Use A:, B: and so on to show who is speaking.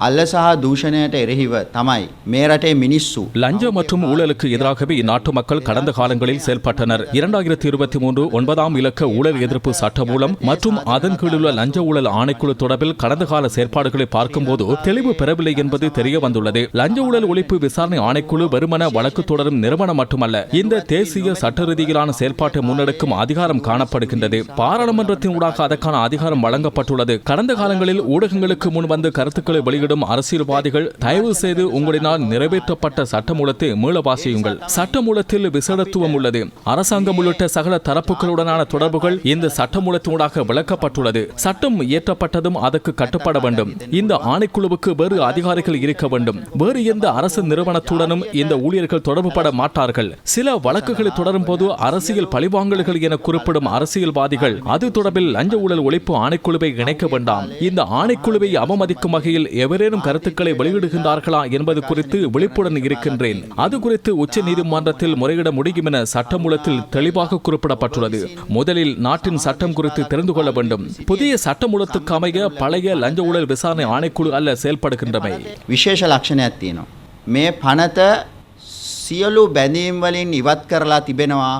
A: අල්ල සහ දූෂණයට එරෙහිව තමයි මේ රටේ මිනිස්සු
B: லஞ்சம் மற்றும் ஊழலுக்கு எதிராகவே இந்நாட்டு மக்கள் கடந்த காலங்களில் செயல்பட்டனர். 2023 9ஆம் இலக்க ஊழல் எதிர்ப்பு சட்ட மூலம் மற்றும் அதன் கீழுள்ள லஞ்ச ஊழல் ஆணைக்குழு தொடர்பில் கடந்த கால செயற்பாடுகளை பார்க்கும்போது தெளிவு பெறவில்லை என்பது தெரிய வந்துள்ளது. லஞ்ச ஊழல் ஒழிப்பு விசாரணை ஆணைக்குழு வெறுமன வழக்கு தொடரும் நிறுவனம் மட்டுமல்ல, இந்த தேசிய சட்ட ரீதியிலான செயல்பாட்டை முன்னெடுக்கும் அதிகாரம் காணப்படுகின்றது. பாராளுமன்றத்தின் ஊடாக அதற்கான அதிகாரம் வழங்கப்பட்டுள்ளது. கடந்த காலங்களில் ஊடகங்களுக்கு முன் வந்து கருத்துக்களை வெளியிடும் அரசியல்வாதிகள், தயவு செய்து உங்களினால் நிறைவேற்றப்பட்ட சட்டமூலத்தை மீள வாசியுங்கள். சட்டமூலத்தில் விசேடத்துவம் உள்ளது. அரசாங்கம் உள்ளிட்ட சகல தரப்புகளுடனான தொடர்புகள் இந்த சட்டமூலத்தினூடாக விளக்கப்பட்டுள்ளது. சட்டம் இயற்றப்பட்டதும் அதற்கு கட்டுப்பட வேண்டும். இந்த ஆணைக்குழுவுக்கு வேறு அதிகாரிகள் இருக்க வேண்டும். வேறு எந்த அரசு நிறுவனத்துடனும் இந்த ஊழியர்கள் தொடர்புபட மாட்டார்கள். சில வழக்குகளை தொடரும் போது அரசியல் பழிவாங்கல்கள் என குறிப்பிடும் அரசியல்வாதிகள் அது தொடர்பில் லஞ்ச ஊழல் ஒழிப்பு ஆணைக்குழுவை இணைக்க வேண்டாம். இந்த ஆணைக்குழுவை அவமதிக்கும் வகையில் எவரேனும் கருத்துக்களை வெளியிடுகின்றார்களா என்பது குறித்து விழிப்புடன் இருக்கின்றேன். அது குறித்து உச்ச நீதிமன்றத்தில் முறையிட முடியும் என சட்டமூலத்தில் தெளிவாக குறிப்பிடப்பட்டுள்ளது. முதலில் நாட்டின் சட்டம் குறித்து தெரிந்து கொள்ள வேண்டும். புதிய சட்டமூலத்துக்கு அமைய பழைய லஞ்ச ஊழல் விசாரணை ஆணைக்குழு அல்ல செயல்படுகின்றமை.
A: විශේෂ ලක්ෂණයක් තියෙනවා. මේ පනත සියලු බැඳීම් වලින් ඉවත් කරලා තිබෙනවා.